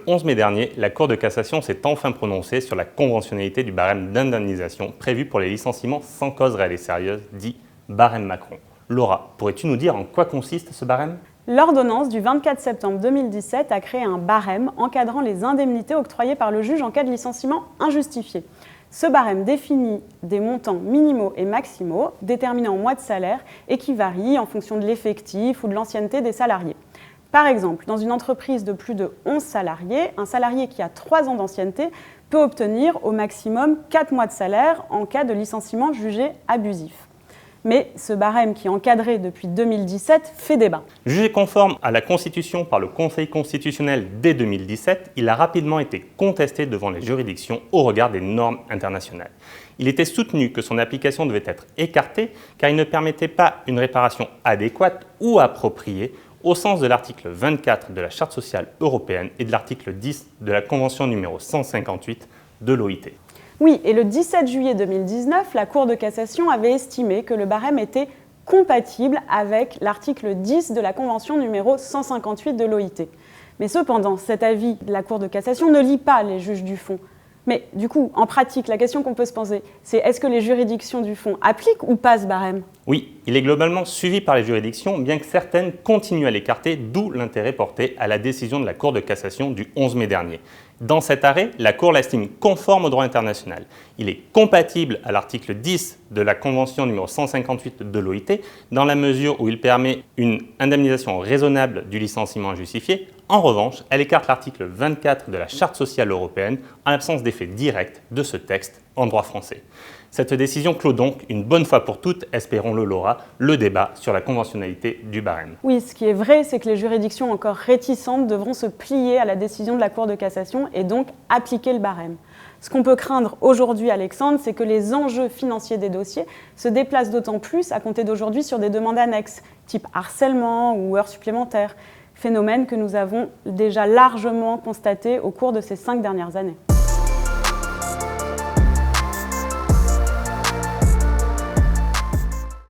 11 mai dernier, la Cour de cassation s'est enfin prononcée sur la conventionnalité du barème d'indemnisation prévu pour les licenciements sans cause réelle et sérieuse, dit barème Macron. Laura, pourrais-tu nous dire en quoi consiste ce barème ? L'ordonnance du 24 septembre 2017 a créé un barème encadrant les indemnités octroyées par le juge en cas de licenciement injustifié. Ce barème définit des montants minimaux et maximaux déterminés en mois de salaire et qui varient en fonction de l'effectif ou de l'ancienneté des salariés. Par exemple, dans une entreprise de plus de 11 salariés, un salarié qui a 3 ans d'ancienneté peut obtenir au maximum 4 mois de salaire en cas de licenciement jugé abusif. Mais ce barème qui est encadré depuis 2017 fait débat. Jugé conforme à la Constitution par le Conseil constitutionnel dès 2017, il a rapidement été contesté devant les juridictions au regard des normes internationales. Il était soutenu que son application devait être écartée car il ne permettait pas une réparation adéquate ou appropriée au sens de l'article 24 de la Charte sociale européenne et de l'article 10 de la Convention numéro 158 de l'OIT. Oui, et le 17 juillet 2019, la Cour de cassation avait estimé que le barème était compatible avec l'article 10 de la Convention numéro 158 de l'OIT. Mais cependant, cet avis de la Cour de cassation ne lie pas les juges du fond. Mais du coup, en pratique, la question qu'on peut se poser, c'est est-ce que les juridictions du fond appliquent ou pas ce barème ? Oui, il est globalement suivi par les juridictions, bien que certaines continuent à l'écarter, d'où l'intérêt porté à la décision de la Cour de cassation du 11 mai dernier. Dans cet arrêt, la Cour l'estime conforme au droit international. Il est compatible à l'article 10 de la Convention numéro 158 de l'OIT, dans la mesure où il permet une indemnisation raisonnable du licenciement injustifié. En revanche, elle écarte l'article 24 de la Charte sociale européenne en l'absence d'effet direct de ce texte en droit français. Cette décision clôt donc, une bonne fois pour toutes, espérons-le Laura, le débat sur la conventionnalité du barème. Oui, ce qui est vrai, c'est que les juridictions encore réticentes devront se plier à la décision de la Cour de cassation et donc appliquer le barème. Ce qu'on peut craindre aujourd'hui, Alexandre, c'est que les enjeux financiers des dossiers se déplacent d'autant plus à compter d'aujourd'hui sur des demandes annexes, type harcèlement ou heures supplémentaires, phénomène que nous avons déjà largement constaté au cours de ces 5 dernières années.